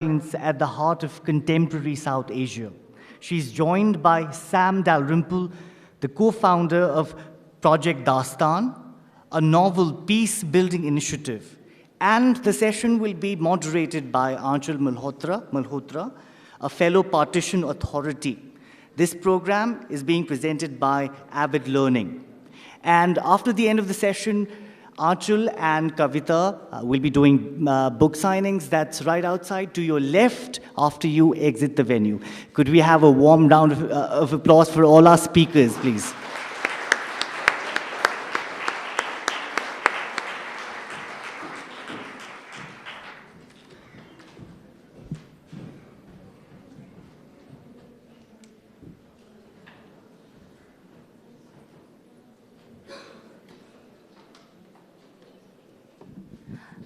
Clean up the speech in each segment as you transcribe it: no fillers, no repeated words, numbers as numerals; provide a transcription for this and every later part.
at the heart of contemporary South Asia. She's joined by Sam Dalrymple, the co-founder of Project Dastaan, a novel peace-building initiative. And the session will be moderated by Aanchal Malhotra, a fellow partition authority. This program is being presented by Avid Learning. And after the end of the session, Aanchal and Kavita will be doing book signings. That's right outside to your left after you exit the venue. Could we have a warm round of applause for all our speakers, please?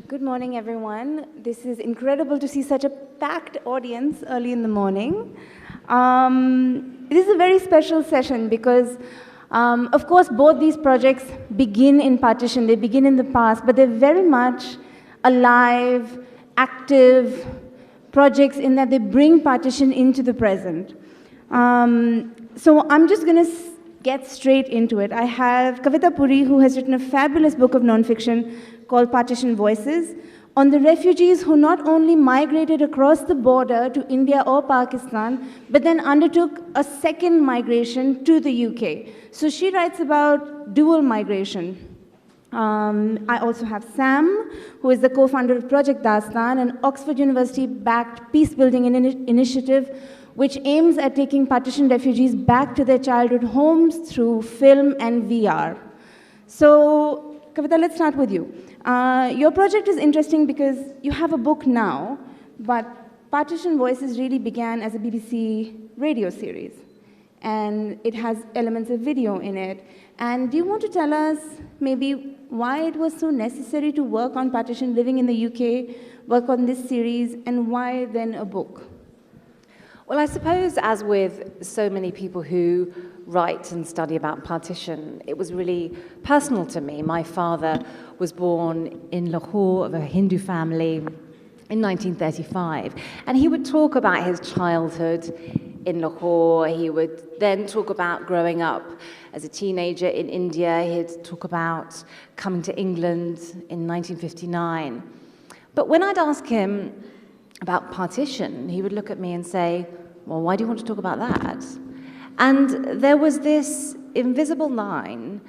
Good morning, everyone. This is incredible to see such a packed audience early in the morning. This is a very special session because, of course, both these projects begin in partition. They begin in the past, but they're very much alive, active projects in that they bring partition into the present. So I'm just going to get straight into it. I have Kavita Puri, who has written a fabulous book of nonfiction called Partition Voices, on the refugees who not only migrated across the border to India or Pakistan, but then undertook a second migration to the UK. So she writes about dual migration. I also have Sam, who is the co-founder of Project Dastaan, an Oxford University-backed peace-building initiative which aims at taking partition refugees back to their childhood homes through film and VR. So, Kavita, let's start with you. Your project is interesting because you have a book now, but Partition Voices really began as a BBC radio series, and it has elements of video in it. And do you want to tell us maybe why it was so necessary to work on partition living in the UK, work on this series, and why then a book? Well, I suppose, as with so many people who write and study about partition, it was really personal to me. My father was born in Lahore of a Hindu family in 1935, and he would talk about his childhood in Lahore. He would then talk about growing up as a teenager in India. He'd talk about coming to England in 1959. But when I'd ask him about partition, he would look at me and say, well, why do you want to talk about that? And there was this invisible line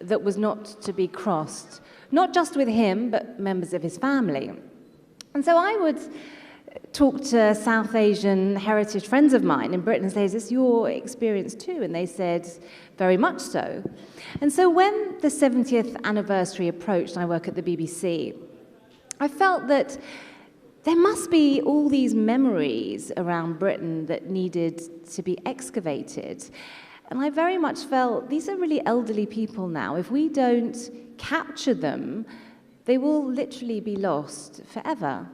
that was not to be crossed, not just with him, but members of his family. And so I would talk to South Asian heritage friends of mine in Britain and say, is this your experience too? And they said, very much so. And so when the 70th anniversary approached, I work at the BBC, I felt that there must be all these memories around Britain that needed to be excavated. And I very much felt these are really elderly people now. If we don't capture them, they will literally be lost forever.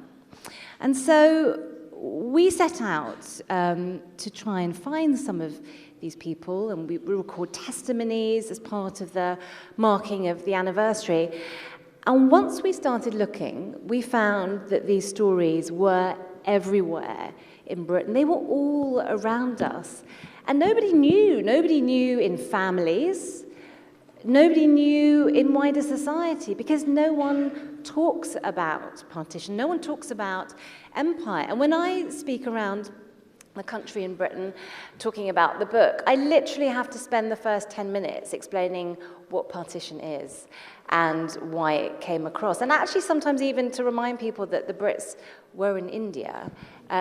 And so we set out to try and find some of these people, and we record testimonies as part of the marking of the anniversary. And once we started looking, we found that these stories were everywhere in Britain. They were all around us. And nobody knew. Nobody knew in families. Nobody knew in wider society, because no one talks about partition. No one talks about empire. And when I speak around the country in Britain talking about the book, I literally have to spend the first 10 minutes explaining what partition is and why it came across. And actually sometimes even to remind people that the Brits were in India.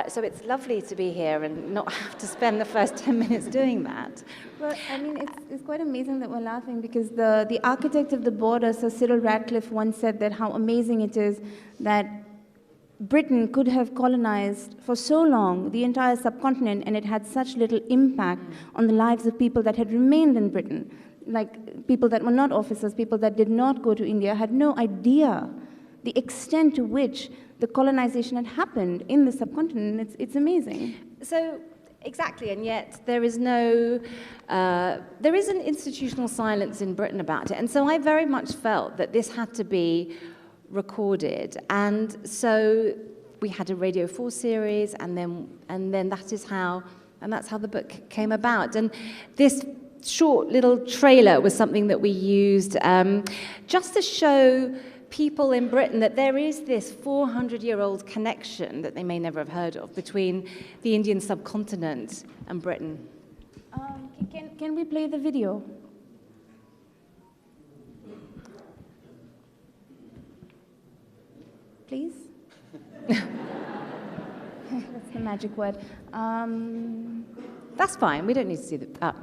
So it's lovely to be here and not have to spend the first 10 minutes doing that. Well, I mean, it's quite amazing that we're laughing because the architect of the border, Sir Cyril Radcliffe, once said that how amazing it is that Britain could have colonized for so long the entire subcontinent, and it had such little impact on the lives of people that had remained in Britain. Like people that were not officers, people that did not go to India, had no idea the extent to which the colonization had happened in the subcontinent. It's amazing. So, exactly, and yet there is no, there is an institutional silence in Britain about it. And so I very much felt that this had to be recorded. And so we had a Radio 4 series, and then that's how the book came about. And this short little trailer was something that we used just to show people in Britain that there is this 400-year-old connection that they may never have heard of between the Indian subcontinent and Britain. Can we play the video? Please? That's the magic word. That's fine. We don't need to see the...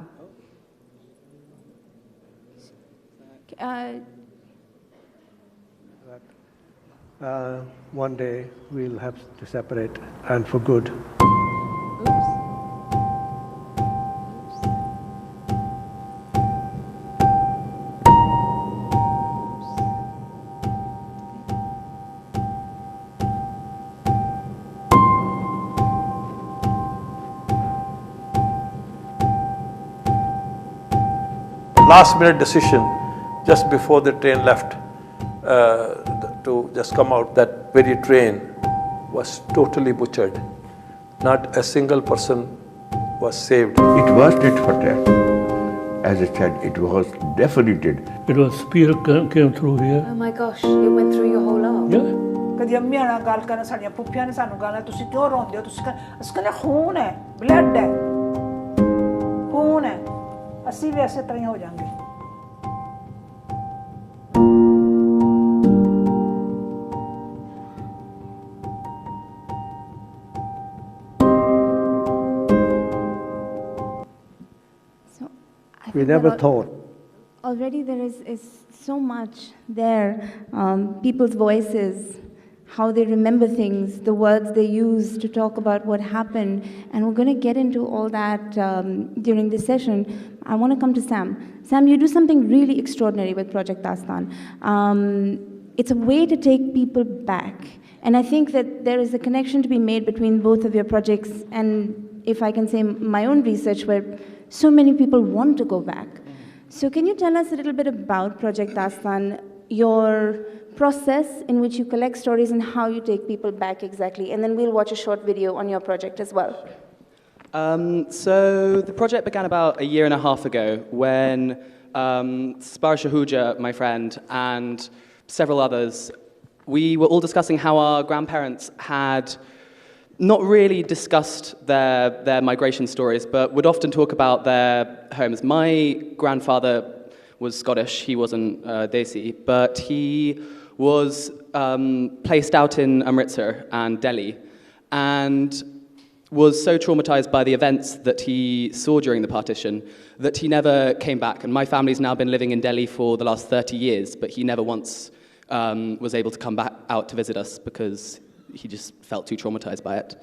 One day we'll have to separate, and for good. Last minute decision just before the train left to just come out. That very train was totally butchered. Not a single person was saved. It was tit for tat. As I said, it was definitely. It was spear came through here. Oh my gosh, it went through your whole arm. Yeah. ਕਦੀ ਅੰਮੀਆਂ ਨਾਲ ਗੱਲ ਕਰਨ ਸਾਡੀਆਂ ਪੁੱਫੀਆਂ ਨੇ ਸਾਨੂੰ ਗਾਲਾਂ ਤੁਸੀਂ ਕਿਉਂ ਰੋਂਦੇ ਹੋ ਤੁਸੀਂ ਕਹਿੰਦੇ ਖੂਨ ਹੈ ਬਲੱਡ ਹੈ ਖੂਨ ਹੈ ਅਸੀਂ ਵੀ ਇਸੇ ਤਰ੍ਹਾਂ ਹੀ ਹੋ ਜਾਾਂਗੇ We never thought. Already there is so much there, people's voices, how they remember things, the words they use to talk about what happened, and we're going to get into all that during this session. I want to come to Sam. Sam, you do something really extraordinary with Project Dastaan. It's a way to take people back, and I think that there is a connection to be made between both of your projects, and if I can say my own research, where so many people want to go back. So can you tell us a little bit about Project Dastaan, your process in which you collect stories and how you take people back exactly? And then we'll watch a short video on your project as well. So the project began about 1.5 years ago when Spar Shahuja, my friend, and several others, we were all discussing how our grandparents had not really discussed their migration stories, but would often talk about their homes. My grandfather was Scottish, he wasn't Desi, but he was placed out in Amritsar and Delhi, and was so traumatized by the events that he saw during the partition that he never came back. And my family's now been living in Delhi for the last 30 years, but he never once was able to come back out to visit us because he just felt too traumatized by it.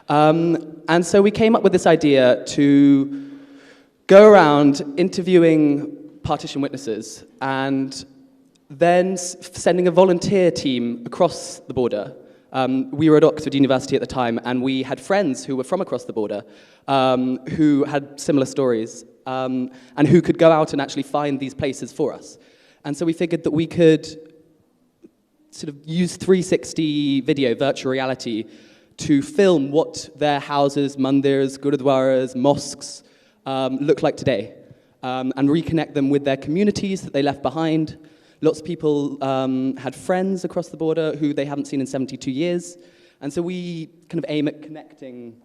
And so we came up with this idea to go around interviewing partition witnesses and then sending a volunteer team across the border. We were at Oxford University at the time, and we had friends who were from across the border who had similar stories and who could go out and actually find these places for us. And so we figured that we could sort of use 360 video, virtual reality, to film what their houses, mandirs, gurudwaras, mosques look like today, and reconnect them with their communities that they left behind. Lots of people had friends across the border who they haven't seen in 72 years, and so we kind of aim at connecting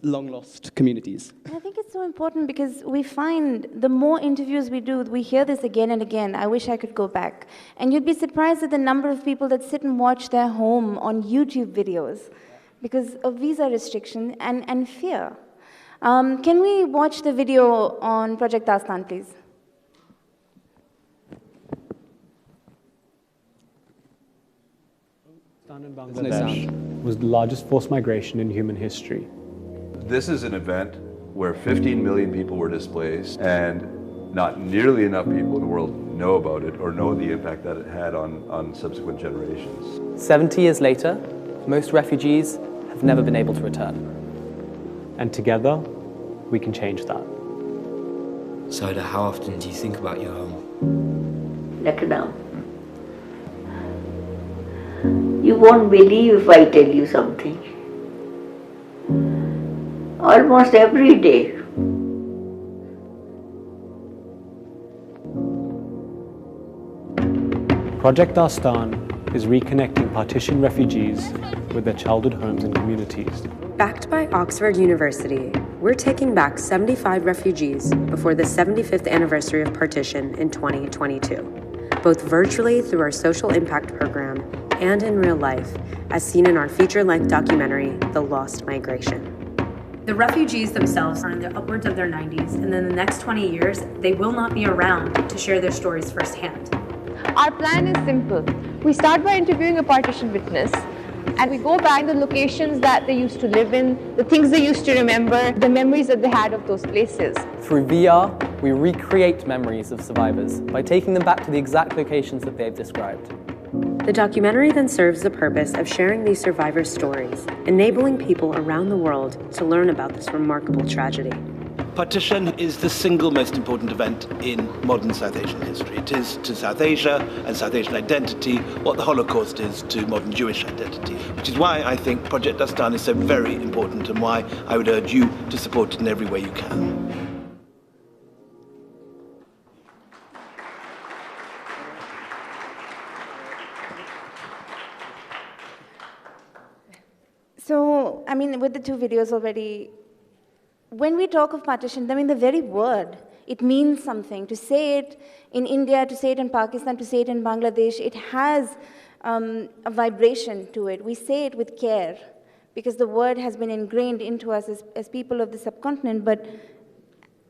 long-lost communities. I think it's so important because we find the more interviews we do, we hear this again and again, I wish I could go back. And you'd be surprised at the number of people that sit and watch their home on YouTube videos because of visa restriction and fear. Can we watch the video on Project Dastaan, please? Pakistan and Bangladesh was the largest forced migration in human history. This is an event where 15 million people were displaced, and not nearly enough people in the world know about it or know the impact that it had on subsequent generations. 70 years later, most refugees have never been able to return. And together, we can change that. Saida, how often do you think about your home? Lucknow. You won't believe if I tell you something. Almost every day. Project Dastaan is reconnecting partition refugees with their childhood homes and communities. Backed by Oxford University, we're taking back 75 refugees before the 75th anniversary of partition in 2022, both virtually through our social impact program and in real life, as seen in our feature-length documentary, The Lost Migration. The refugees themselves are in the upwards of their 90s, and in the next 20 years, they will not be around to share their stories firsthand. Our plan is simple. We start by interviewing a partition witness, and we go back to the locations that they used to live in, the things they used to remember, the memories that they had of those places. Through VR, we recreate memories of survivors by taking them back to the exact locations that they've described. The documentary then serves the purpose of sharing these survivors' stories, enabling people around the world to learn about this remarkable tragedy. Partition is the single most important event in modern South Asian history. It is to South Asia and South Asian identity what the Holocaust is to modern Jewish identity, which is why I think Project Dastaan is so very important and why I would urge you to support it in every way you can. So, I mean, with the two videos already, when we talk of partition, I mean, the very word, it means something. To say it in India, to say it in Pakistan, to say it in Bangladesh, it has a vibration to it. We say it with care because the word has been ingrained into us as people of the subcontinent, but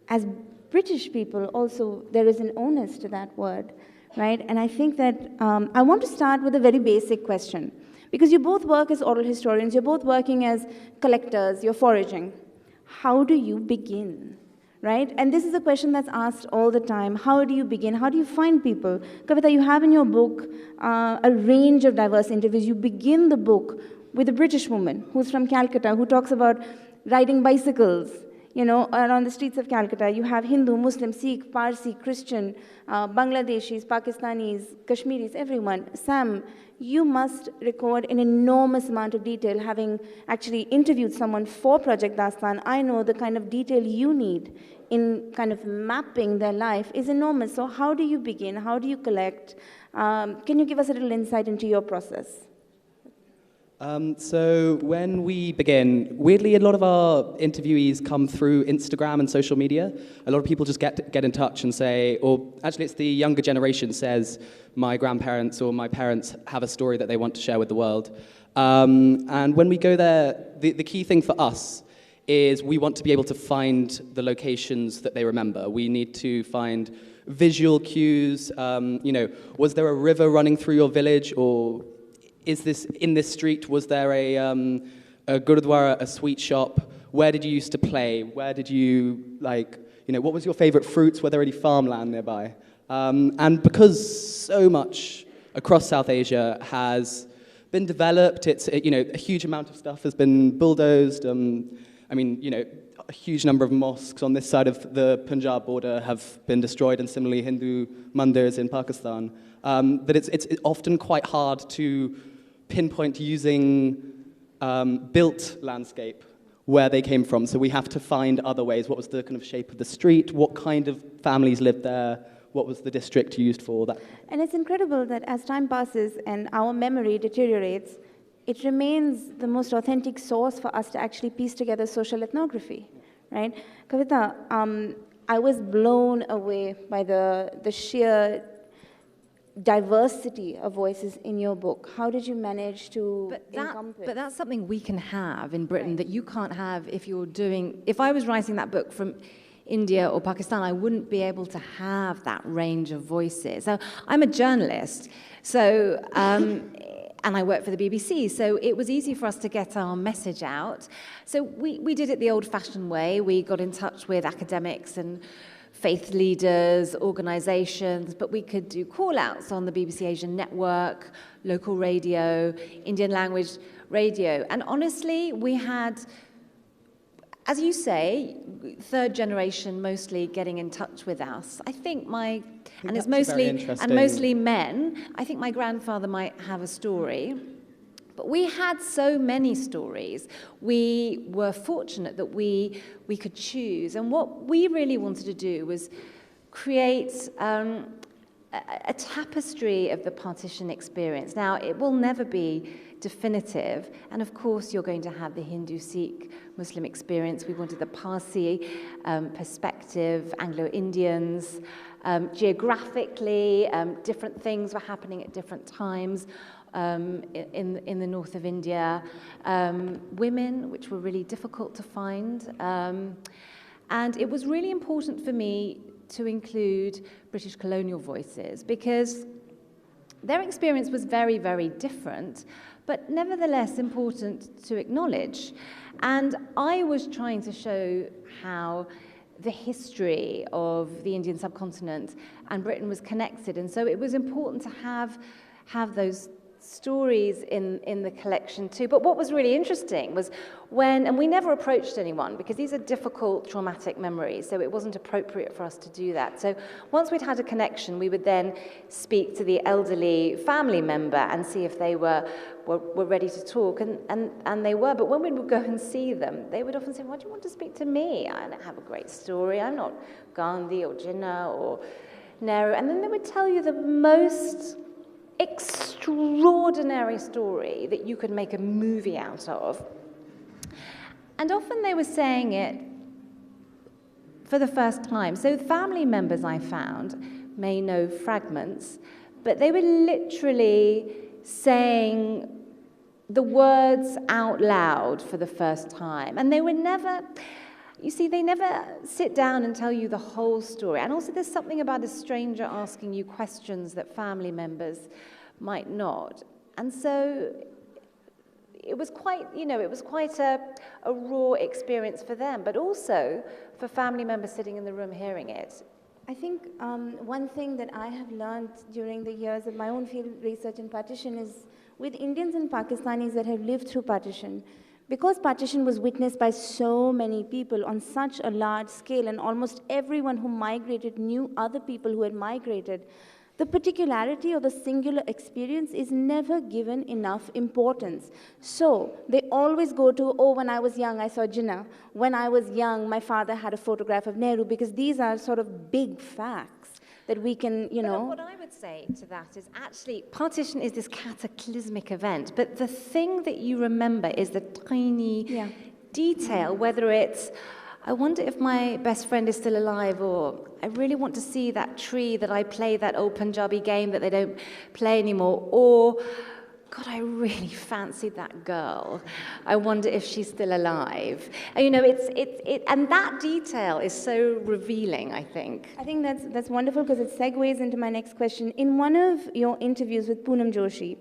as British people also, there is an onus to that word, right? And I think that I want to start with a very basic question because you both work as oral historians, you're both working as collectors, you're foraging. How do you begin, right? And this is a question that's asked all the time. How do you begin? How do you find people? Kavita, you have in your book a range of diverse interviews. You begin the book with a British woman who's from Calcutta, who talks about riding bicycles, you know, around the streets of Calcutta. You have Hindu, Muslim, Sikh, Parsi, Christian, Bangladeshis, Pakistanis, Kashmiris, everyone. Sam, you must record an enormous amount of detail. Having actually interviewed someone for Project Dastaan, I know the kind of detail you need in kind of mapping their life is enormous. So how do you begin? How do you collect? Can you give us a little insight into your process? So when we begin, weirdly, a lot of our interviewees come through Instagram and social media. A lot of people just get in touch and say, or actually it's the younger generation says, my grandparents or my parents have a story that they want to share with the world. And when we go there, the key thing for us is we want to be able to find the locations that they remember. We need to find visual cues. You know, was there a river running through your village, or is this in this street? Was there a gurudwara, a sweet shop? Where did you used to play? Where did you, like, you know, what was your favorite fruits? Were there any farmland nearby? And because so much across South Asia has been developed, you know, a huge amount of stuff has been bulldozed. I mean, you know, a huge number of mosques on this side of the Punjab border have been destroyed, and similarly Hindu mandirs in Pakistan. But it's often quite hard to pinpoint using built landscape where they came from. So we have to find other ways. What was the kind of shape of the street? What kind of families lived there? What was the district used for that? And it's incredible that as time passes and our memory deteriorates, it remains the most authentic source for us to actually piece together social ethnography, right? Kavita, I was blown away by the sheer diversity of voices in your book. How did you manage to encompass? But that's something we can have in Britain that you can't have if you're doing... If I was writing that book from India or Pakistan, I wouldn't be able to have that range of voices. So I'm a journalist, so... and I work for the BBC, so it was easy for us to get our message out. So we did it the old-fashioned way. We got in touch with academics and faith leaders, organizations, but we could do call-outs on the BBC Asian Network, local radio, Indian language radio. And honestly, we had, as you say, third generation mostly getting in touch with us. I think it's mostly men. I think my grandfather might have a story. But we had so many stories. We were fortunate that we could choose. And what we really wanted to do was create a tapestry of the partition experience. Now, it will never be definitive, and of course you're going to have the Hindu, Sikh, Muslim experience. We wanted the Parsi perspective, Anglo-Indians. Geographically, different things were happening at different times in the north of India. Women, which were really difficult to find. And it was really important for me to include British colonial voices because their experience was very, very different, but nevertheless important to acknowledge. And I was trying to show how the history of the Indian subcontinent and Britain was connected. And so it was important to have those stories in the collection too. But what was really interesting was and we never approached anyone because these are difficult traumatic memories, so it wasn't appropriate for us to do that. So once we'd had a connection, we would then speak to the elderly family member and see if they were ready to talk, and they were. But when we would go and see them, they would often say, why do you want to speak to me? I don't have a great story. I'm not Gandhi or Jinnah or Nehru. And then they would tell you the most extraordinary story that you could make a movie out of. And often they were saying it for the first time. So family members, I found, may know fragments, but they were literally saying the words out loud for the first time. And they were never, you see, they never sit down and tell you the whole story. And also there's something about a stranger asking you questions that family members might not. And so it was quite, a raw experience for them, but also for family members sitting in the room hearing it. I think one thing that I have learned during the years of my own field research in partition is with Indians and Pakistanis that have lived through partition, because partition was witnessed by so many people on such a large scale, and almost everyone who migrated knew other people who had migrated, the particularity of the singular experience is never given enough importance. So they always go to, oh, when I was young, I saw Jinnah. When I was young, my father had a photograph of Nehru, because these are sort of big facts that we can, But what I would say to that is actually, partition is this cataclysmic event, but the thing that you remember is the tiny detail, whether it's, I wonder if my best friend is still alive, or I really want to see that tree that I play that old Punjabi game that they don't play anymore, or God, I really fancied that girl. I wonder if she's still alive. And, and that detail is so revealing, I think. I think that's wonderful because it segues into my next question. In one of your interviews with Poonam Joshi,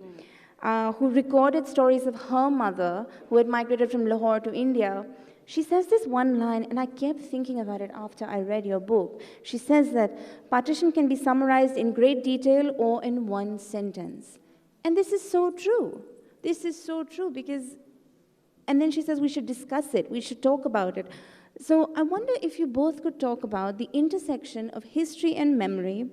who recorded stories of her mother who had migrated from Lahore to India, she says this one line, and I kept thinking about it after I read your book. She says that partition can be summarized in great detail or in one sentence. And this is so true. This is so true because, and then she says we should discuss it, we should talk about it. So I wonder if you both could talk about the intersection of history and memory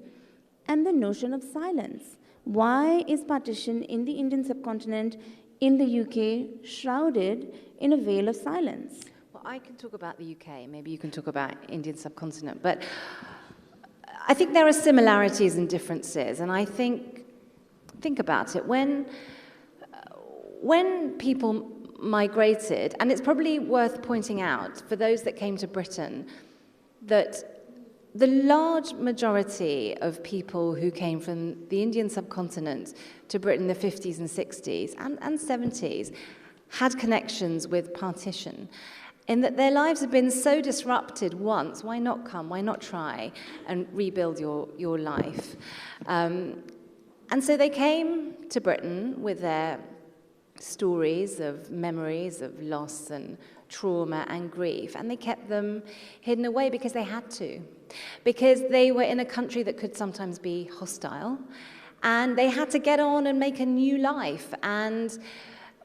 and the notion of silence. Why is partition in the Indian subcontinent, in the UK, shrouded in a veil of silence? I can talk about the UK, maybe you can talk about Indian subcontinent, but I think there are similarities and differences, and I think about it. When people migrated, and it's probably worth pointing out for those that came to Britain, that the large majority of people who came from the Indian subcontinent to Britain in the 50s and 60s and 70s had connections with partition. In that their lives had been so disrupted once, why not come, why not try and rebuild your life? And so they came to Britain with their stories of memories of loss and trauma and grief, and they kept them hidden away because they had to. Because they were in a country that could sometimes be hostile, and they had to get on and make a new life. And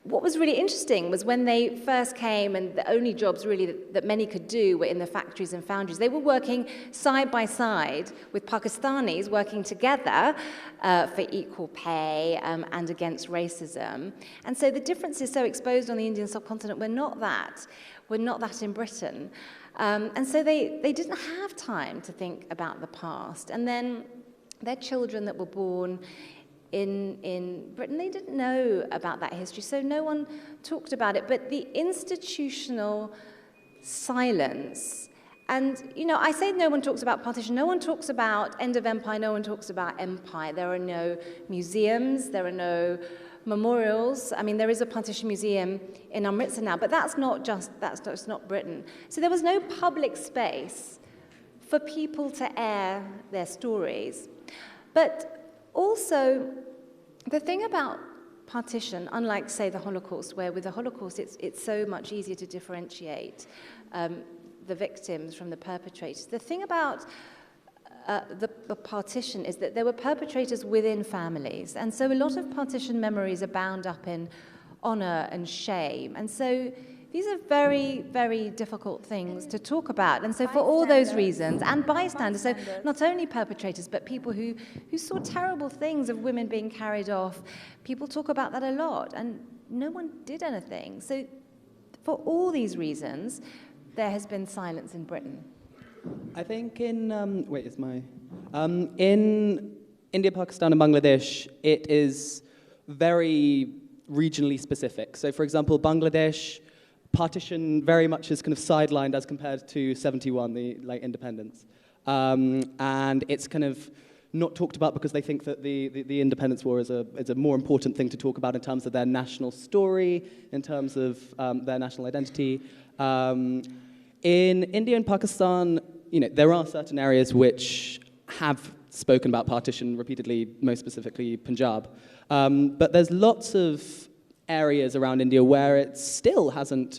what was really interesting was when they first came, and the only jobs really that many could do were in the factories and foundries, they were working side by side with Pakistanis working together for equal pay and against racism. And so the differences so exposed on the Indian subcontinent were not that in Britain. And so they didn't have time to think about the past. And then their children that were born in Britain, they didn't know about that history, so no one talked about it. But the institutional silence, and, you know, I say no one talks about partition, no one talks about end of empire, no one talks about empire. There are no museums, there are no memorials. I mean, there is a partition museum in Amritsar now, but that's not Britain. So there was no public space for people to air their stories. But also, the thing about partition, unlike, say, the Holocaust, where with the Holocaust it's so much easier to differentiate the victims from the perpetrators. The thing about the partition is that there were perpetrators within families, and so a lot of partition memories are bound up in honor and shame. And so these are very, very difficult things to talk about. And so for all those reasons, and bystanders, so not only perpetrators, but people who saw terrible things of women being carried off, people talk about that a lot, and no one did anything. So for all these reasons, there has been silence in Britain. I think in India, Pakistan, and Bangladesh, it is very regionally specific. So for example, Bangladesh, partition very much is kind of sidelined as compared to 71, the independence, and it's kind of not talked about because they think that the independence war is a more important thing to talk about in terms of their national story, in terms of their national identity. In India and Pakistan, you know, there are certain areas which have spoken about partition repeatedly, most specifically Punjab, but there's lots of areas around India where it still hasn't,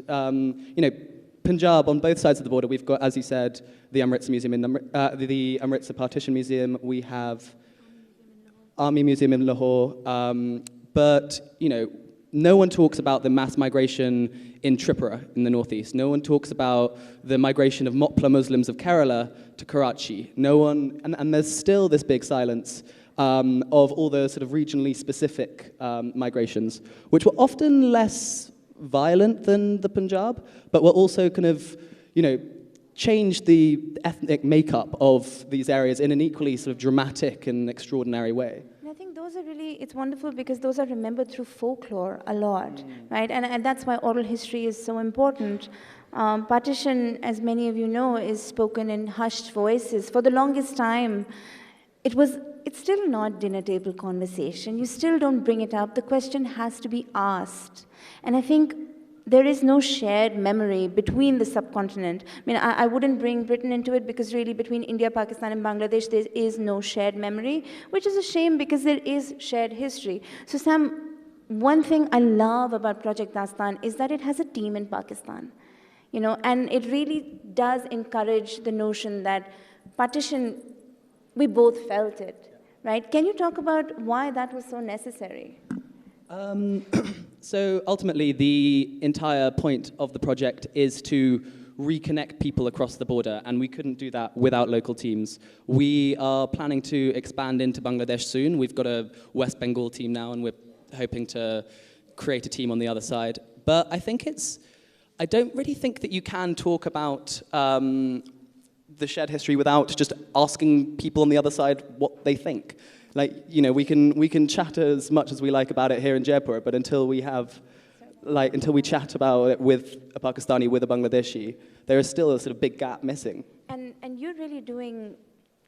Punjab on both sides of the border, we've got, as you said, the Amritsar Museum, the Amritsar Partition Museum, we have Army Museum in Lahore, but, you know, no one talks about the mass migration in Tripura in the northeast. No one talks about the migration of Mopla Muslims of Kerala to Karachi. No one, and there's still this big silence of all the sort of regionally specific migrations, which were often less violent than the Punjab, but were also kind of, you know, changed the ethnic makeup of these areas in an equally sort of dramatic and extraordinary way. And I think those are really, it's wonderful because those are remembered through folklore a lot, right? And that's why oral history is so important. Partition, as many of you know, is spoken in hushed voices. For the longest time, it's still not dinner table conversation. You still don't bring it up. The question has to be asked. And I think there is no shared memory between the subcontinent. I mean, I wouldn't bring Britain into it because really between India, Pakistan, and Bangladesh, there is no shared memory, which is a shame because there is shared history. So Sam, one thing I love about Project Dastaan is that it has a team in Pakistan, you know, and it really does encourage the notion that partition, we both felt it. Right? Can you talk about why that was so necessary? So ultimately, the entire point of the project is to reconnect people across the border, and we couldn't do that without local teams. We are planning to expand into Bangladesh soon. We've got a West Bengal team now, and we're hoping to create a team on the other side. But I think I don't really think that you can talk about the shared history without just asking people on the other side what they think. Like, you know, we can chat as much as we like about it here in Jaipur, but until we chat about it with a Pakistani, with a Bangladeshi, there is still a sort of big gap missing. And you're really doing,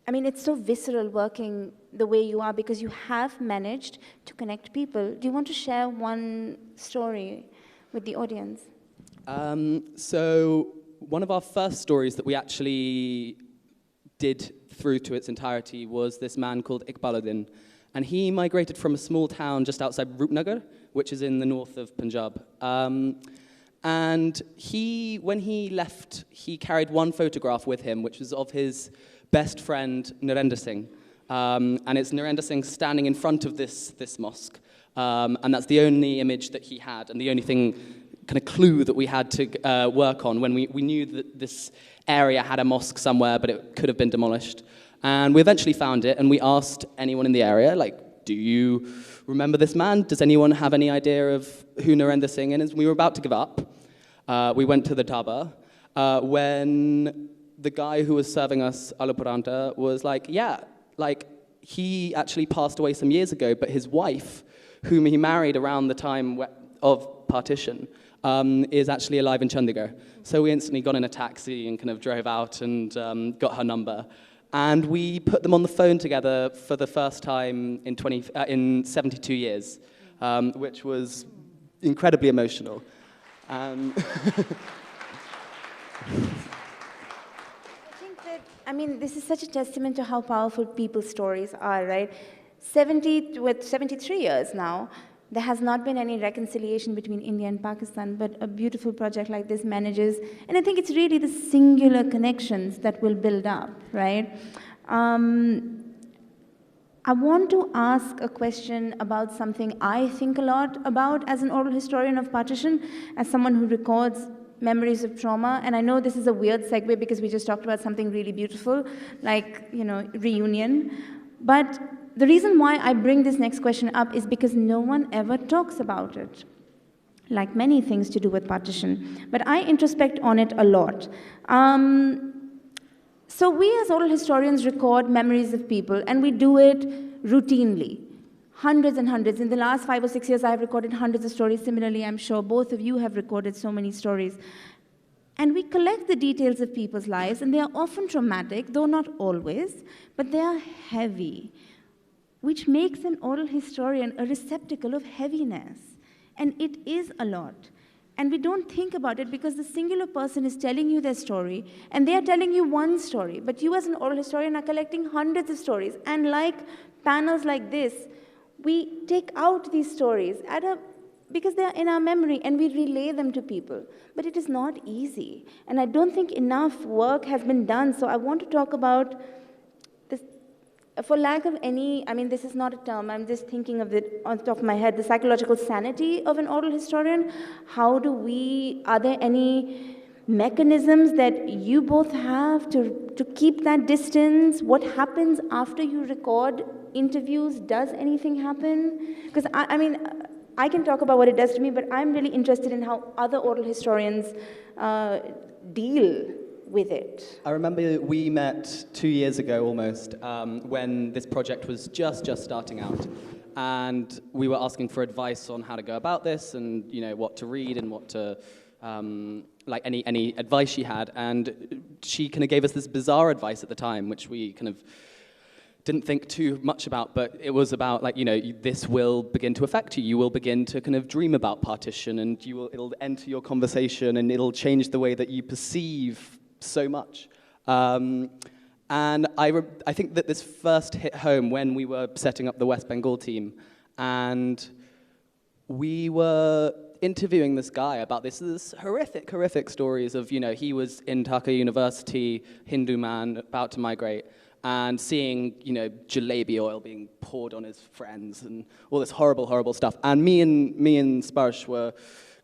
I mean, it's so visceral working the way you are because you have managed to connect people. Do you want to share one story with the audience? So one of our first stories that we actually did through to its entirety was this man called Iqbaluddin. And he migrated from a small town just outside Rupnagar, which is in the north of Punjab. And when he left, he carried one photograph with him, which was of his best friend, Narendra Singh. And it's Narendra Singh standing in front of this mosque. And that's the only image that he had and the only thing, kind of clue that we had to work on when we knew that this area had a mosque somewhere, but it could have been demolished. And we eventually found it, and we asked anyone in the area, like, do you remember this man? Does anyone have any idea of who Narendra Singh is? And we were about to give up. We went to the dhaba when the guy who was serving us aloo paranta was like, yeah, like, he actually passed away some years ago, but his wife, whom he married around the time of partition, is actually alive in Chandigarh. So we instantly got in a taxi and kind of drove out and got her number. And we put them on the phone together for the first time in 72 years, which was incredibly emotional. I mean, this is such a testament to how powerful people's stories are, right? 73 years now, there has not been any reconciliation between India and Pakistan, but a beautiful project like this manages, and I think it's really the singular connections that will build up, right? I want to ask a question about something I think a lot about as an oral historian of partition, as someone who records memories of trauma, and I know this is a weird segue because we just talked about something really beautiful, like, you know, reunion, but the reason why I bring this next question up is because no one ever talks about it, like many things to do with partition, but I introspect on it a lot. So we as oral historians record memories of people, and we do it routinely. Hundreds and hundreds. In the last 5 or 6 years, I've recorded hundreds of stories. Similarly, I'm sure both of you have recorded so many stories. And we collect the details of people's lives, and they are often traumatic, though not always, but they are heavy, which makes an oral historian a receptacle of heaviness. And it is a lot. And we don't think about it because the singular person is telling you their story, and they are telling you one story. But you as an oral historian are collecting hundreds of stories. And like panels like this, we take out these stories because they are in our memory, and we relay them to people. But it is not easy. And I don't think enough work has been done. So I want to talk about this, for lack of any, I mean, this is not a term, I'm just thinking of it on the top of my head, the psychological sanity of an oral historian. Are there any mechanisms that you both have to keep that distance? What happens after you record interviews? Does anything happen? Because I mean, I can talk about what it does to me, but I'm really interested in how other oral historians deal with it. I remember we met 2 years ago almost, when this project was just starting out, and we were asking for advice on how to go about this, and what to read and what to like any advice she had, and she kind of gave us this bizarre advice at the time, which we kind of didn't think too much about, but it was about, like, this will begin to affect you. You will begin to kind of dream about partition, and it'll enter your conversation, and it'll change the way that you perceive so much. And I think that this first hit home when we were setting up the West Bengal team, and we were interviewing this guy about this horrific stories of, he was in Dhaka University, Hindu man, about to migrate, and seeing, jalebi oil being poured on his friends and all this horrible stuff. And me and Sparsh were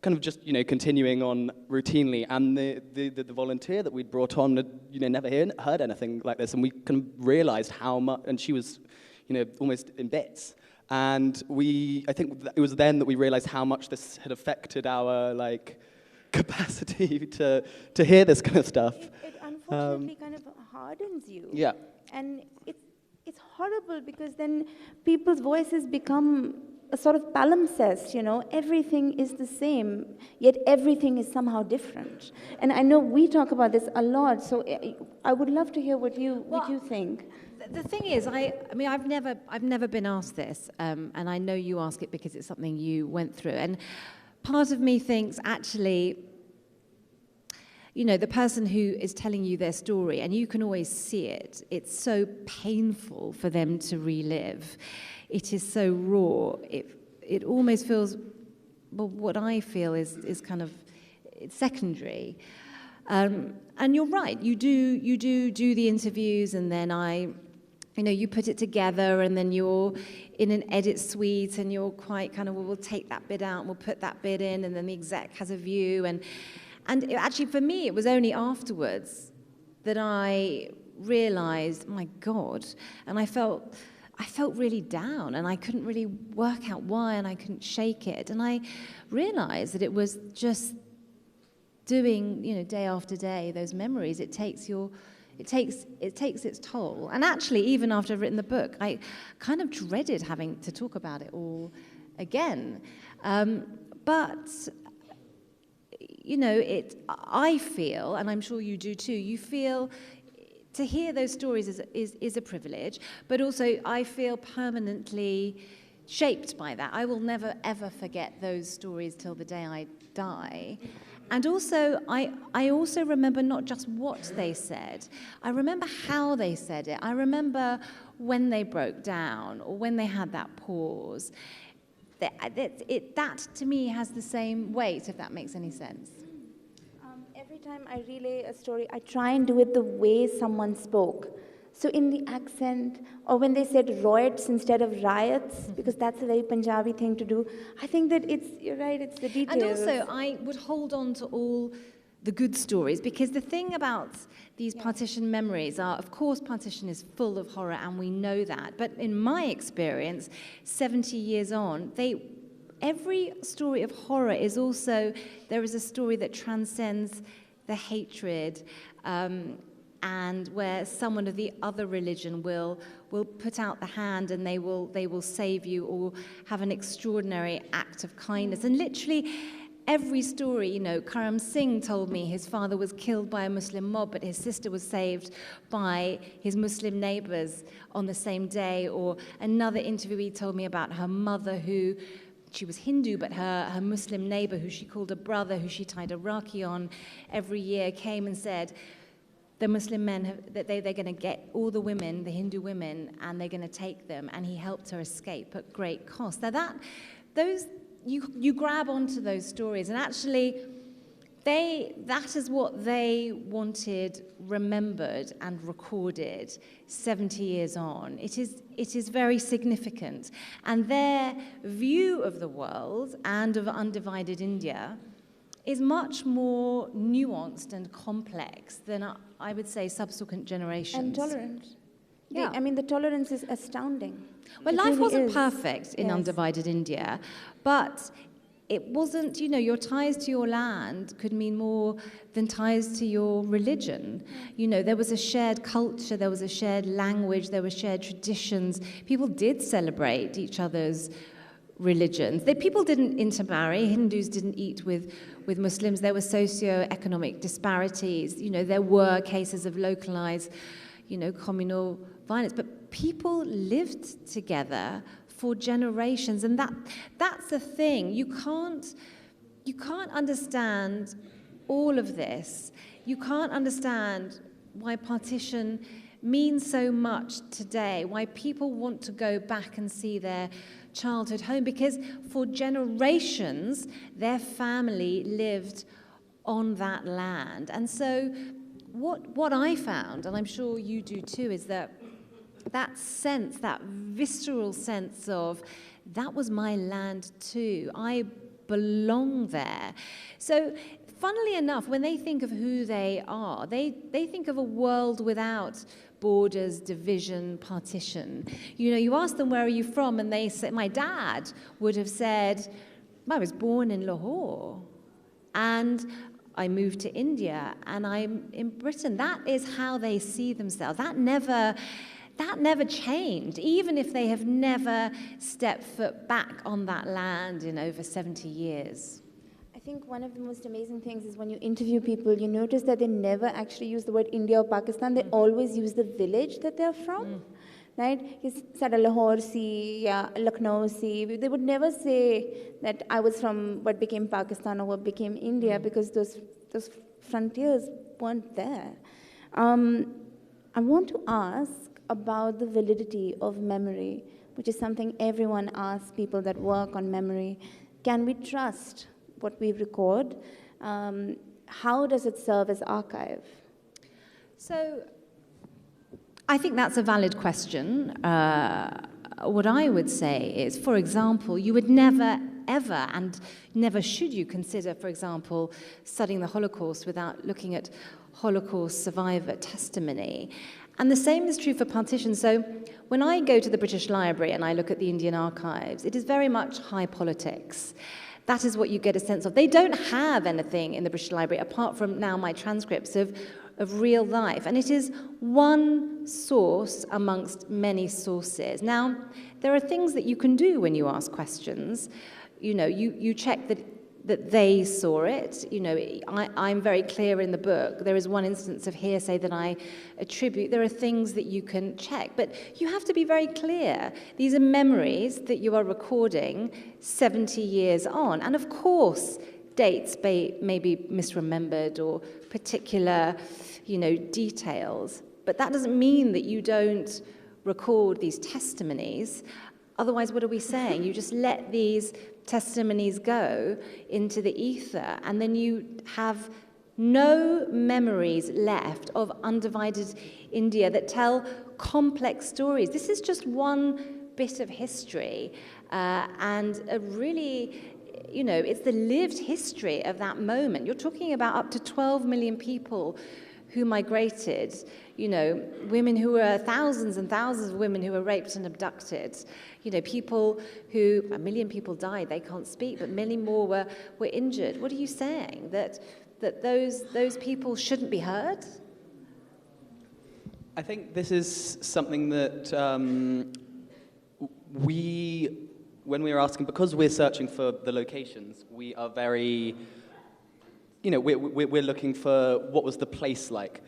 kind of just, continuing on routinely. And the volunteer that we'd brought on had, never heard anything like this. And we kind of realized how much, and she was, almost in bits. And I think it was then that we realized how much this had affected our, capacity to hear this kind of stuff. It unfortunately kind of hardens you. Yeah. And it's horrible because then people's voices become a sort of palimpsest, everything is the same, yet everything is somehow different. And I know we talk about this a lot, so I would love to hear what you think. The thing is, I mean, I've never been asked this, and I know you ask it because it's something you went through. And part of me thinks, actually, the person who is telling you their story, and you can always see it, it's so painful for them to relive. It is so raw. It almost feels, well, what I feel is kind of, it's secondary. And you're right, you do the interviews, and then I you put it together and then you're in an edit suite and you're quite kind of, well, we'll take that bit out and we'll put that bit in, and then the exec has a view. And actually, for me, it was only afterwards that I realized, my God, and I felt really down, and I couldn't really work out why, and I couldn't shake it. And I realized that it was just doing, day after day, those memories. It takes its toll. And actually, even after I've written the book, I kind of dreaded having to talk about it all again. But I feel, and I'm sure you do too, you feel to hear those stories is a privilege, but also I feel permanently shaped by that. I will never, ever forget those stories till the day I die. And also, I also remember not just what they said, I remember how they said it. I remember when they broke down or when they had that pause. That to me has the same weight, if that makes any sense. Every time I relay a story, I try and do it the way someone spoke. So in the accent, or when they said riots instead of riots, because that's a very Punjabi thing to do, I think that you're right, it's the details. And also, I would hold on to all the good stories, because the thing about these partition memories are, of course, partition is full of horror, and we know that. But in my experience, 70 years on, every story of horror is also, there is a story that transcends the hatred, and where someone of the other religion will put out the hand and they will save you, or have an extraordinary act of kindness. And literally every story, Karam Singh told me his father was killed by a Muslim mob, but his sister was saved by his Muslim neighbors on the same day. Or another interviewee told me about her mother, she was Hindu, but her Muslim neighbor, who she called a brother, who she tied a rakhi on every year, came and said, the Muslim men, they're going to get all the women, the Hindu women, and they're going to take them. And he helped her escape at great cost. Now you grab onto those stories, and actually, that is what they wanted remembered and recorded 70 years on. It is very significant. And their view of the world and of undivided India is much more nuanced and complex than, I would say, subsequent generations. And tolerant. Yeah. The tolerance is astounding. Well, life wasn't perfect in undivided India, but it wasn't, your ties to your land could mean more than ties to your religion. There was a shared culture, there was a shared language, there were shared traditions. People did celebrate each other's religions. People didn't intermarry. Hindus didn't eat with Muslims. There were socio-economic disparities. There were cases of localized, communal violence. But people lived together for generations, and that's the thing. You can't understand all of this. You can't understand why partition means so much today, why people want to go back and see their childhood home, because for generations their family lived on that land. And so what I found, and I'm sure you do too, is that sense, that visceral sense of, that was my land too, I belong there. So funnily enough, when they think of who they are, they think of a world without borders, division, partition. You ask them, where are you from? And they say, my dad would have said, I was born in Lahore, and I moved to India, and I'm in Britain. That is how they see themselves. That never changed, even if they have never stepped foot back on that land in over 70 years. I think one of the most amazing things is when you interview people, you notice that they never actually use the word India or Pakistan. They always use the village that they're from, right? It's Lahore si, Lucknow si. They would never say that I was from what became Pakistan or what became India, because those frontiers weren't there. I want to ask about the validity of memory, which is something everyone asks people that work on memory. Can we trust what we record? How does it serve as archive? So I think that's a valid question. What I would say is, for example, you would never, ever, and never should you consider, for example, studying the Holocaust without looking at Holocaust survivor testimony. And the same is true for partition. So when I go to the British Library and I look at the Indian archives, it is very much high politics. That is what you get a sense of. They don't have anything in the British Library apart from now my transcripts of real life. And it is one source amongst many sources. Now, there are things that you can do when you ask questions. You know, you check that they saw it. You know, I'm very clear in the book. There is one instance of hearsay that I attribute. There are things that you can check, but you have to be very clear. These are memories that you are recording 70 years on. And of course, dates may be misremembered or particular, you know, details. But that doesn't mean that you don't record these testimonies. Otherwise, what are we saying? You just let these testimonies go into the ether, and then you have no memories left of undivided India that tell complex stories. This is just one bit of history, and a really, you know, it's the lived history of that moment. You're talking about up to 12 million people who migrated, you know, women who were, thousands and thousands of women who were raped and abducted, you know, people who, 1 million people died, they can't speak, but many more were injured. What are you saying? That those people shouldn't be heard? I think this is something that when we are asking, because we're searching for the locations, we are very, you know, we're looking for what was the place like.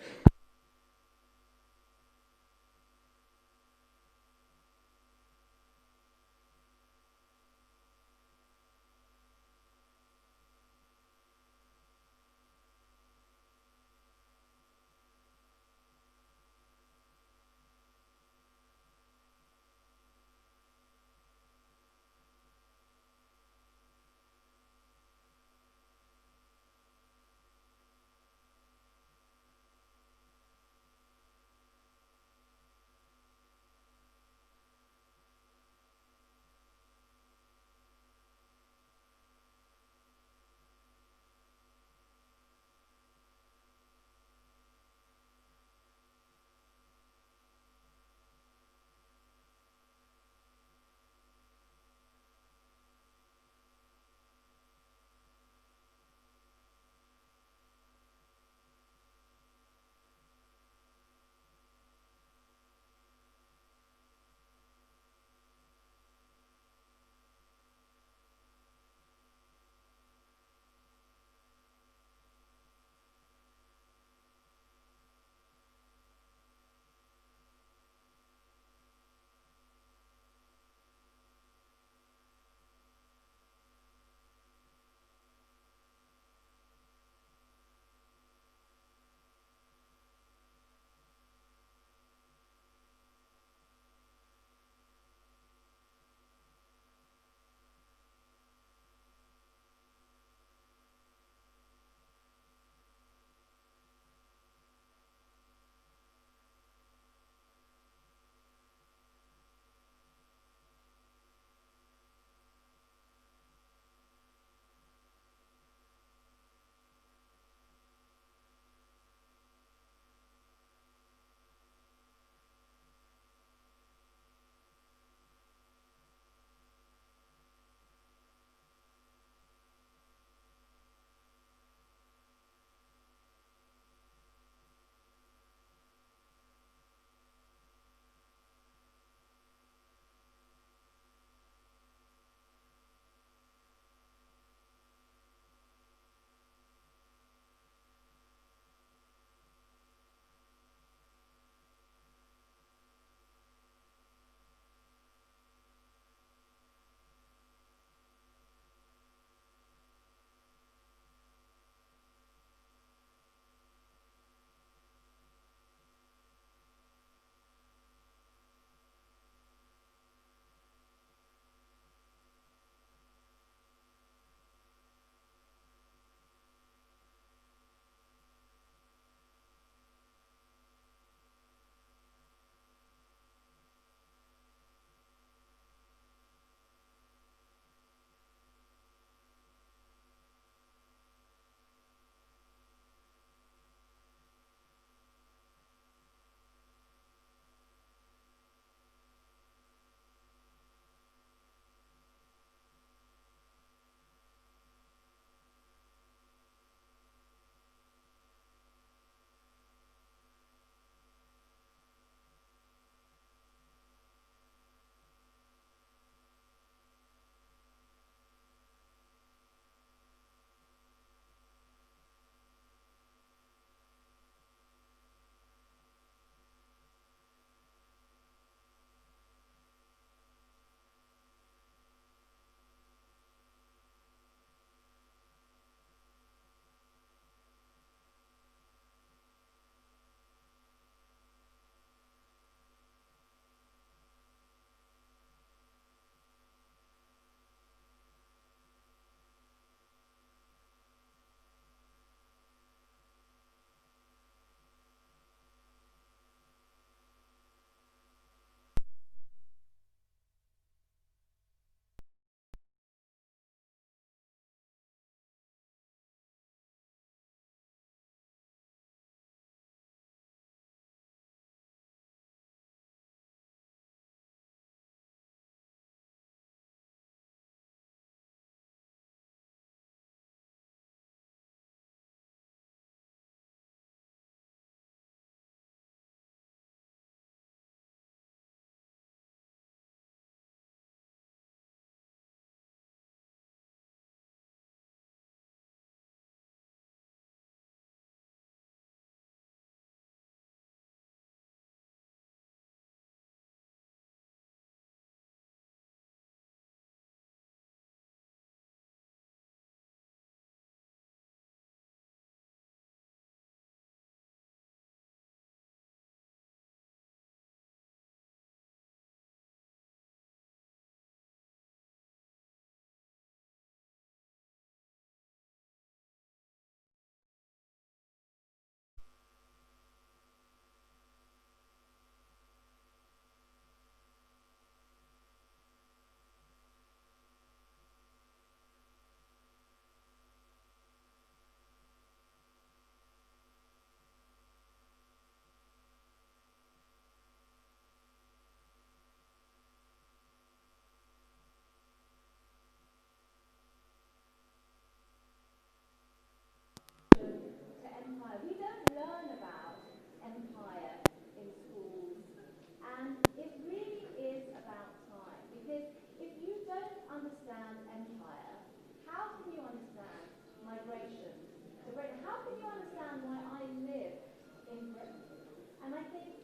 And I think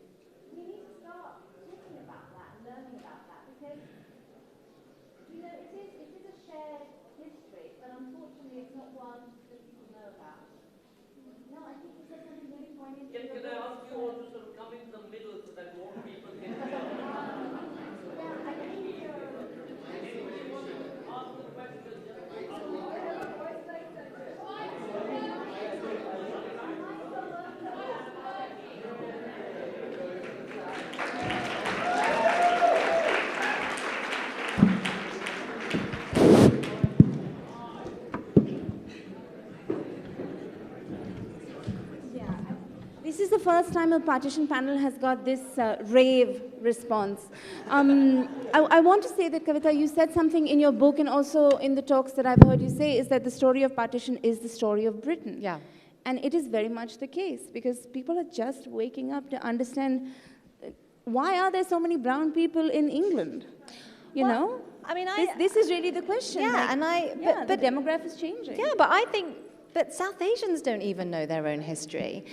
we need to start talking about that and learning about that because, you know, it is a shared history, but unfortunately it's not one that people know about. No, I think you said something really poignant. Can I ask you all to sort of come into the middle so that more people can hear? This is the first time a partition panel has got this rave response. I want to say that, Kavita, you said something in your book and also in the talks that I've heard you say is that the story of partition is the story of Britain. Yeah. And it is very much the case because people are just waking up to understand why are there so many brown people in England? You know? I mean, this is really the question. Yeah, like, but the demographic is changing. Yeah, but I think that South Asians don't even know their own history.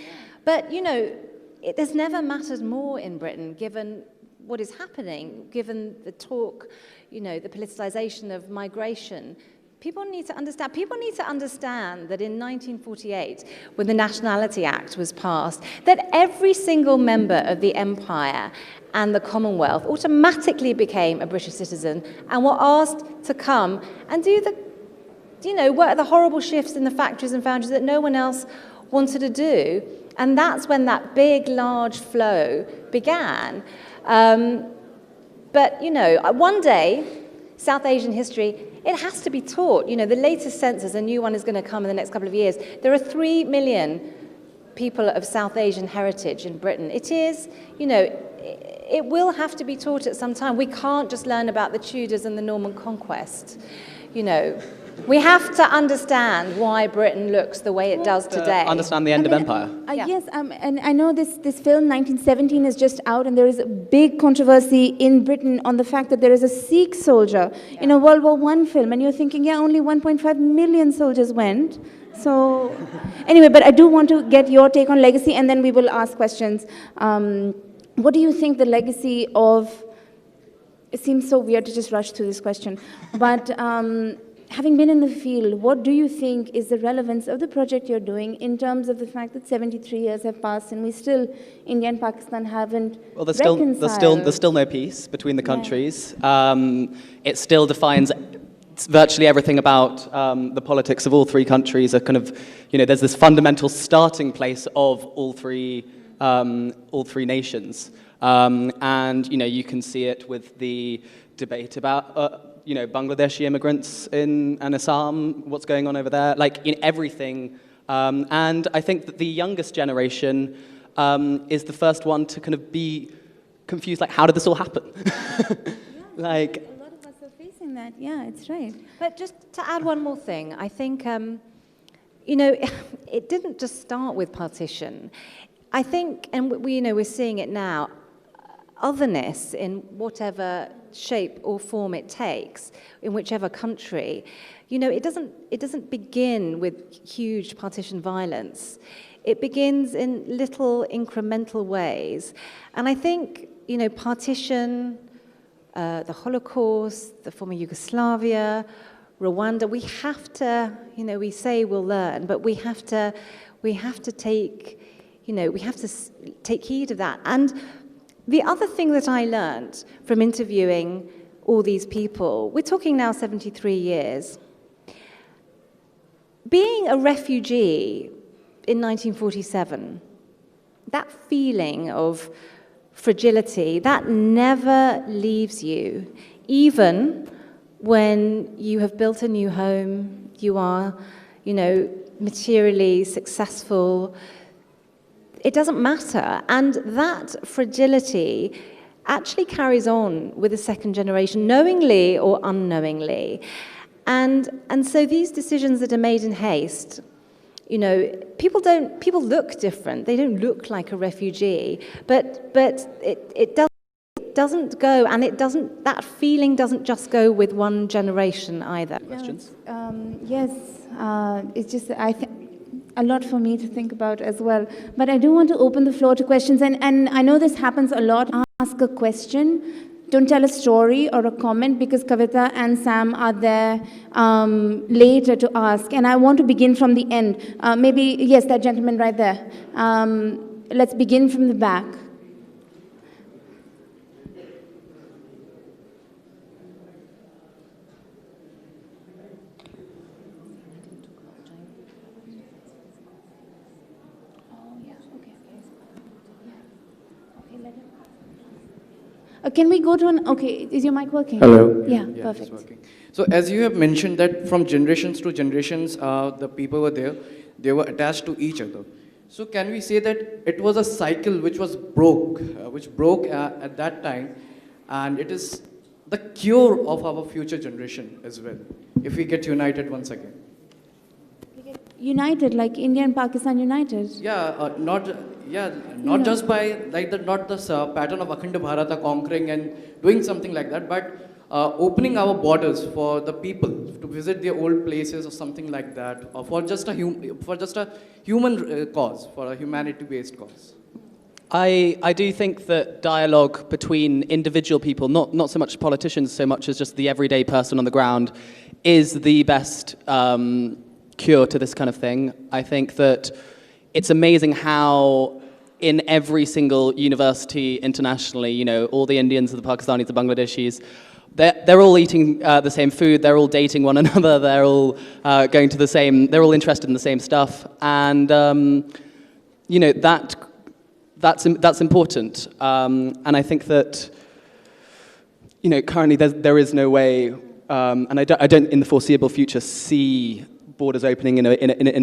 But, you know, it has never mattered more in Britain, given what is happening, given the talk, you know, the politicization of migration. People need to understand that in 1948, when the Nationality Act was passed, that every single member of the Empire and the Commonwealth automatically became a British citizen and were asked to come and do work the horrible shifts in the factories and foundries that no one else wanted to do. And that's when that big, large flow began. But, you know, one day, South Asian history, it has to be taught. You know, the latest census, a new one is going to come in the next couple of years. There are 3 million people of South Asian heritage in Britain. It is, you know, it will have to be taught at some time. We can't just learn about the Tudors and the Norman Conquest. You know, we have to understand why Britain looks the way it does today. Understand the end of empire. Yes, and I know this film, 1917, is just out, and there is a big controversy in Britain on the fact that there is a Sikh soldier in a World War I film, and you're thinking, yeah, only 1.5 million soldiers went. So, anyway, but I do want to get your take on legacy, and then we will ask questions. What do you think the legacy of... It seems so weird to just rush through this question, but... having been in the field, what do you think is the relevance of the project you're doing in terms of the fact that 73 years have passed and we still, India and Pakistan, haven't reconciled? There's still no peace between the countries. It still defines virtually everything about the politics of all 3 countries. Are kind of, you know, there's this fundamental starting place of all three nations, and you know, you can see it with the debate about. You know, Bangladeshi immigrants in Assam, what's going on over there, like in everything. And I think that the youngest generation is the first one to kind of be confused, like, how did this all happen? Like, a lot of us are facing that, yeah, it's right. But just to add one more thing, I think, you know, it didn't just start with partition. I think, and we're seeing it now, otherness in whatever shape or form it takes, in whichever country, you know, it doesn't begin with huge partition violence. It begins in little incremental ways. And I think, you know, partition, the Holocaust, the former Yugoslavia, Rwanda, we have to, you know, we say we'll learn, but we have to take, you know, we have to take heed of that. And the other thing that I learned from interviewing all these people, we're talking now 73 years, being a refugee in 1947, that feeling of fragility, that never leaves you, even when you have built a new home, you are, you know, materially successful. It doesn't matter. And that fragility actually carries on with the second generation, knowingly or unknowingly. And so these decisions that are made in haste, you know, people look different. They don't look like a refugee, but it doesn't go, and that feeling doesn't just go with one generation either. Questions? Yes, it's just, a lot for me to think about as well. But I do want to open the floor to questions, and I know this happens a lot. Ask a question. Don't tell a story or a comment, because Kavita and Sam are there later to ask. And I want to begin from the end. Maybe, yes, that gentleman right there. Let's begin from the back. Can we go to an, okay, is your mic working? Hello. Yeah, It's perfect. working. So as you have mentioned that from generations to generations, the people were there, they were attached to each other. So can we say that it was a cycle which broke at that time, and it is the cure of our future generation as well, if we get united once again? United, like India and Pakistan united? Yeah, not just by like not this pattern of Akhanda Bharata conquering and doing something like that, but opening our borders for the people to visit their old places or something like that, or for just a human cause, for a humanity-based cause. I do think that dialogue between individual people, not so much politicians so much as just the everyday person on the ground, is the best cure to this kind of thing. I think that it's amazing how in every single university internationally, you know, all the Indians, the Pakistanis, the Bangladeshis, they're all eating the same food, they're all dating one another, they're all going to the same, they're all interested in the same stuff, and you know, that's important. And I think that, you know, currently there is no way, and I don't in the foreseeable future see borders opening in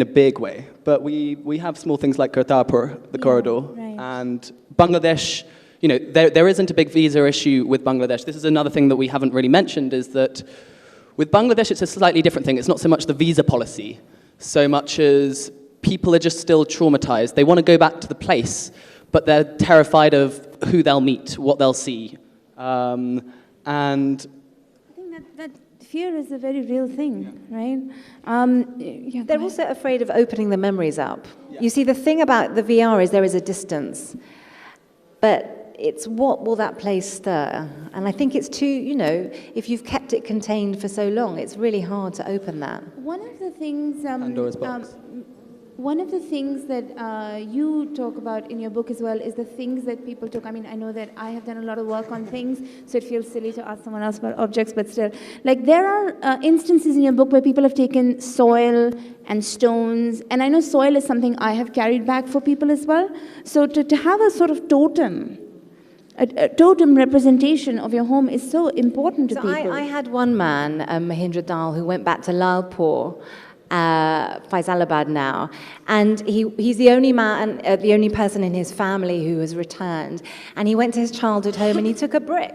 a big way. But we have small things like Kartarpur, the corridor, right. and Bangladesh. You know, there isn't a big visa issue with Bangladesh. This is another thing that we haven't really mentioned, is that with Bangladesh it's a slightly different thing. It's not so much the visa policy, so much as people are just still traumatized. They want to go back to the place, but they're terrified of who they'll meet, what they'll see. And I think that fear is a very real thing, right? They're also afraid of opening the memories up. Yeah. You see, the thing about the VR is there is a distance, but it's what will that place stir? And I think it's too, you know, if you've kept it contained for so long, it's really hard to open that. One of the things, Pandora's box. One of the things that you talk about in your book as well is the things that people took. I mean, I know that I have done a lot of work on things, so it feels silly to ask someone else about objects, but still. Like, there are instances in your book where people have taken soil and stones, and I know soil is something I have carried back for people as well. So to have a sort of totem, a totem representation of your home is so important to people. I had one man, Mahindra Dal, who went back to Lalpur, Faisalabad now, and he's the only man, the only person in his family who has returned. And he went to his childhood home and he took a brick,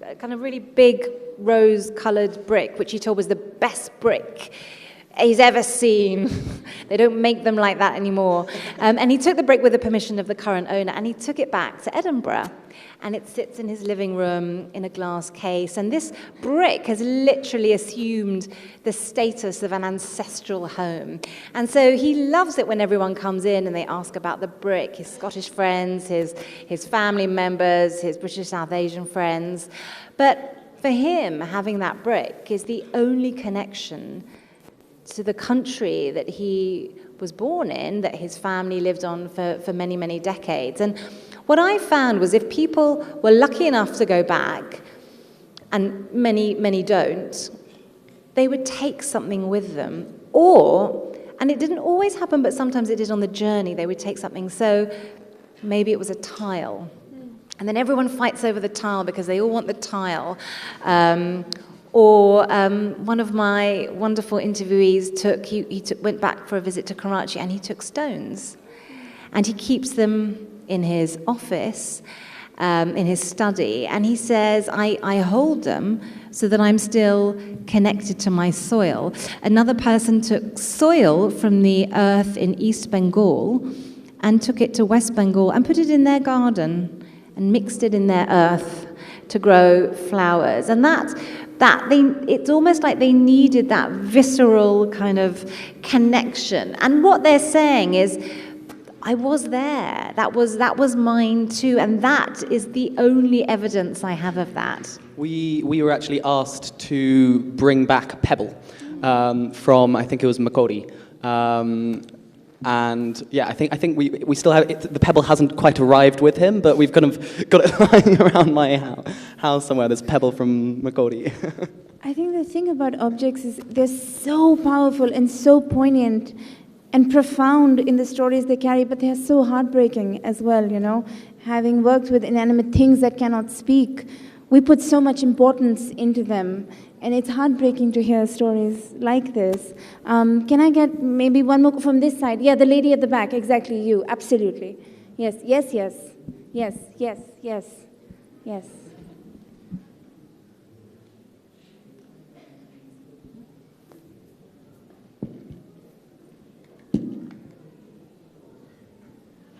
a kind of really big rose-coloured brick, which he told was the best brick he's ever seen. They don't make them like that anymore. And he took the brick with the permission of the current owner, and he took it back to Edinburgh. And it sits in his living room in a glass case. And this brick has literally assumed the status of an ancestral home. And so he loves it when everyone comes in and they ask about the brick, his Scottish friends, his family members, his British South Asian friends. But for him, having that brick is the only connection to the country that he was born in, that his family lived on for many, many decades. And what I found was if people were lucky enough to go back, and many, many don't, they would take something with them. Or, and it didn't always happen, but sometimes it did on the journey, they would take something. So maybe it was a tile. And then everyone fights over the tile because they all want the tile. Or one of my wonderful interviewees went back for a visit to Karachi, and he took stones. And he keeps them in his office, in his study, and he says, I hold them so that I'm still connected to my soil. Another person took soil from the earth in East Bengal and took it to West Bengal and put it in their garden and mixed it in their earth to grow flowers. And it's almost like they needed that visceral kind of connection. And what they're saying is, I was there. That was mine too, and that is the only evidence I have of that. We were actually asked to bring back a pebble from, I think it was Makodi. And yeah, I think we still have it. The pebble hasn't quite arrived with him, but we've kind of got it lying around my house somewhere. This pebble from Makodi. I think the thing about objects is they're so powerful and so poignant and profound in the stories they carry, but they are so heartbreaking as well, you know. Having worked with inanimate things that cannot speak, we put so much importance into them, and it's heartbreaking to hear stories like this. Can I get maybe one more from this side? Yeah, the lady at the back, exactly you, absolutely. Yes, yes, yes, yes, yes, yes, yes.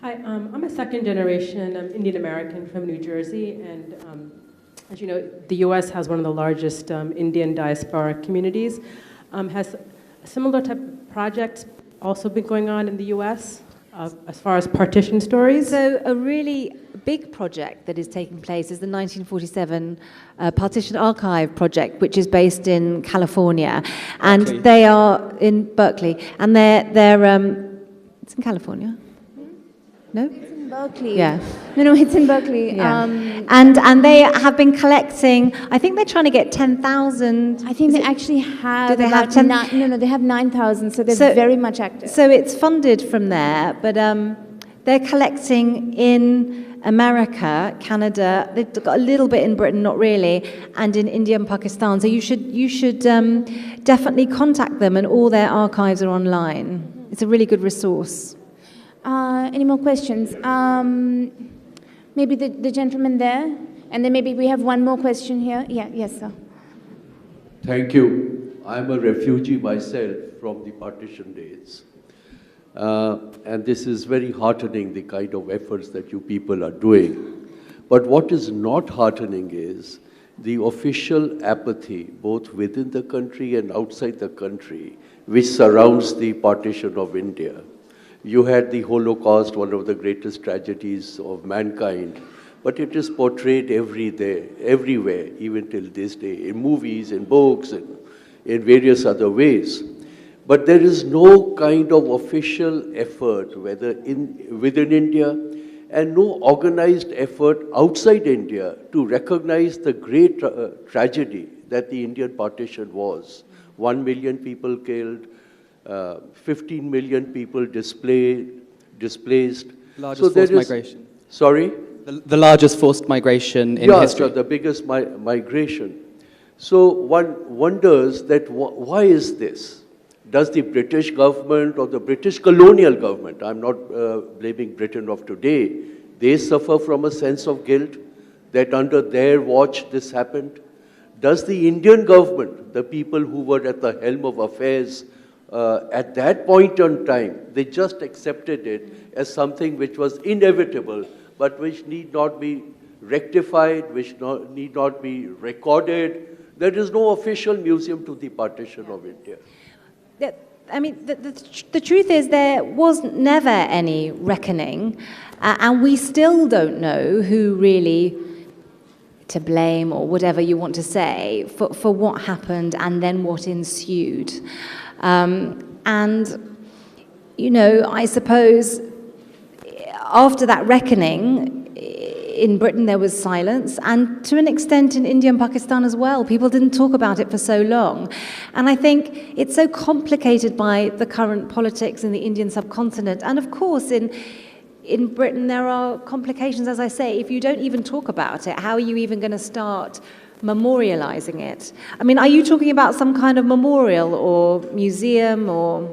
Hi, I'm a second generation Indian American from New Jersey, and as you know, the US has one of the largest Indian diaspora communities. Has a similar type of project also been going on in the US as far as partition stories? So a really big project that is taking place is the 1947 Partition Archive project, which is based in California, and Berkeley. They are in Berkeley, and they're it's in California. No? It's in Berkeley. Yeah. No, it's in Berkeley. Yeah. And they have been collecting, I think they're trying to get 10,000. I think they actually have. Do they have 10? No, they have 9,000, so they're very much active. So it's funded from there, but they're collecting in America, Canada, they've got a little bit in Britain, not really, and in India and Pakistan. So you should definitely contact them, and all their archives are online. It's a really good resource. Any more questions? Maybe the gentleman there, and then maybe we have one more question here. Yeah, yes, sir. Thank you. I'm a refugee myself from the partition days. And this is very heartening, the kind of efforts that you people are doing. But what is not heartening is the official apathy, both within the country and outside the country, which surrounds the partition of India. You had the Holocaust, one of the greatest tragedies of mankind, but it is portrayed everywhere, even till this day, in movies, in books, and in various other ways. But there is no kind of official effort, whether within India, and no organized effort outside India to recognize the great tragedy that the Indian partition was. 1 million people killed, 15 million people displaced. Largest forced migration. Sorry? The largest forced migration in history. Yeah, the biggest migration. So one wonders that why is this? Does the British government or the British colonial government, I'm not blaming Britain of today, they suffer from a sense of guilt that under their watch this happened? Does the Indian government, the people who were at the helm of affairs, at that point in time, they just accepted it as something which was inevitable, but which need not be rectified, which need not be recorded. There is no official museum to the partition of India. I mean, the truth is there was never any reckoning, and we still don't know who really to blame or whatever you want to say for what happened and then what ensued. And, you know, I suppose after that reckoning, in Britain there was silence, and to an extent in India and Pakistan as well. People didn't talk about it for so long. And I think it's so complicated by the current politics in the Indian subcontinent. And of course, in Britain there are complications, as I say. If you don't even talk about it, how are you even going to start memorializing it? I mean, are you talking about some kind of memorial or museum or...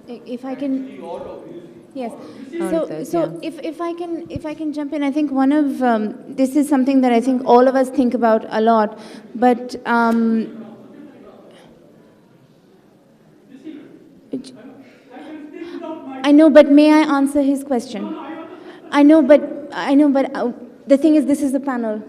If I can... Yes. So if I can jump in, I think one of this is something that I think all of us think about a lot, but I know, but may I answer his question? I know, but the thing is, this is the panel.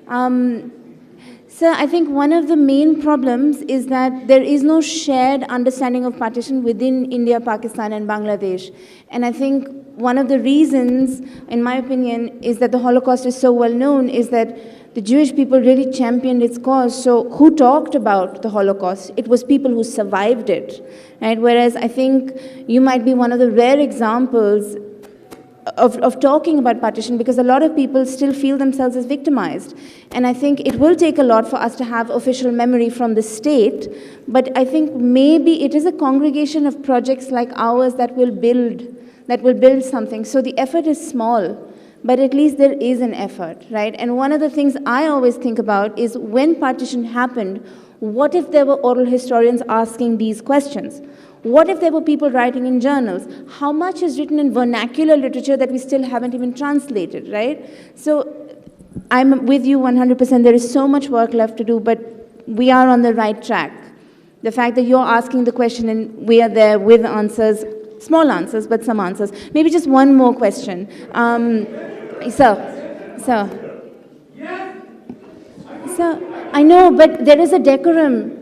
So I think one of the main problems is that there is no shared understanding of partition within India, Pakistan, and Bangladesh. And I think one of the reasons, in my opinion, is that the Holocaust is so well known, is that the Jewish people really championed its cause. So who talked about the Holocaust? It was people who survived it, right? Whereas I think you might be one of the rare examples of talking about partition, because a lot of people still feel themselves as victimized. And I think it will take a lot for us to have official memory from the state, but I think maybe it is a congregation of projects like ours that will build something. So the effort is small, but at least there is an effort, right? And one of the things I always think about is, when partition happened, what if there were oral historians asking these questions? What if there were people writing in journals? How much is written in vernacular literature that we still haven't even translated, right? So I'm with you 100%. There is so much work left to do, but we are on the right track. The fact that you're asking the question and we are there with answers, small answers, but some answers. Maybe just one more question. Sir, I know, but there is a decorum.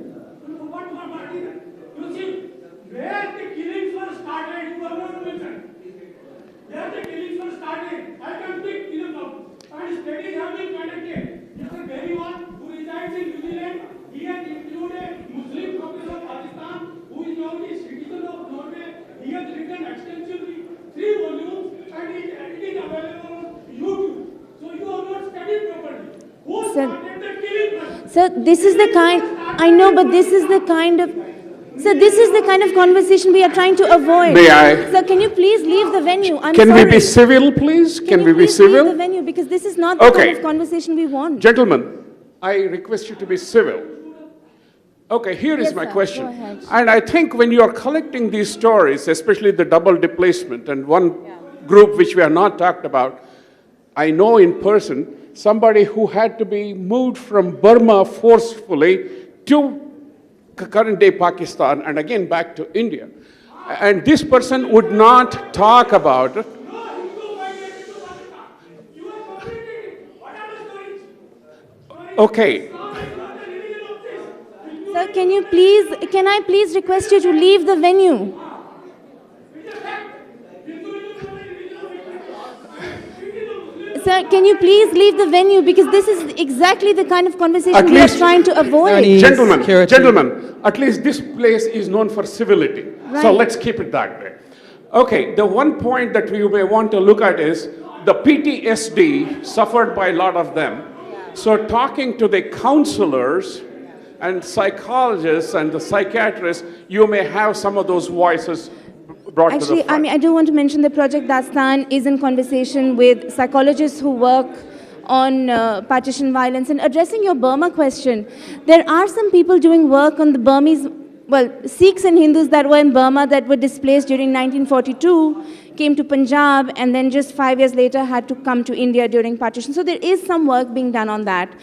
So this is the kind, I know, but this is the kind of, so this is the kind of conversation we are trying to avoid. May I? So can you please leave the venue? Can we be civil, please? Can we be civil? Leave the venue, because this is not the kind of conversation we want. Gentlemen, I request you to be civil. Okay, here is my question. And I think when you are collecting these stories, especially the double displacement and one group which we are not talked about, I know in person somebody who had to be moved from Burma forcefully to current day Pakistan and again back to India. And this person would not talk about it. Okay. Sir, can I please request you to leave the venue? Sir, can you please leave the venue, because this is exactly the kind of conversation we are trying to avoid. Gentlemen, at least this place is known for civility. Right. So let's keep it that way. Okay, the one point that we may want to look at is the PTSD suffered by a lot of them. So talking to the counselors and psychologists and the psychiatrists, you may have some of those voices brought to the front. Actually, I do want to mention that Project Dastaan is in conversation with psychologists who work on partition violence. And addressing your Burma question, there are some people doing work on the Burmese, well, Sikhs and Hindus that were in Burma that were displaced during 1942, came to Punjab, and then just 5 years later had to come to India during partition. So there is some work being done on that.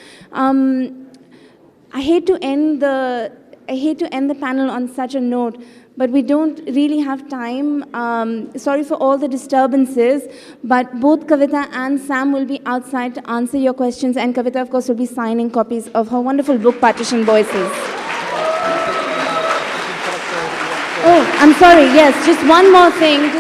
I hate to end the panel on such a note, but we don't really have time. Sorry for all the disturbances, but both Kavita and Sam will be outside to answer your questions, and Kavita, of course, will be signing copies of her wonderful book, Partition Voices. Oh, I'm sorry, yes, just one more thing.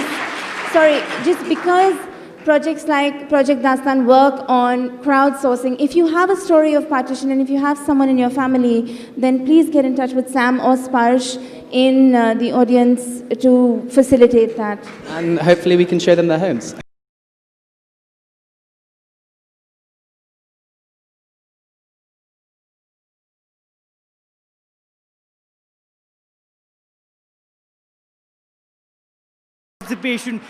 Just because projects like Project Dastaan work on crowdsourcing, if you have a story of partition and if you have someone in your family, then please get in touch with Sam or Sparsh in the audience to facilitate that. And hopefully we can show them their homes. Participation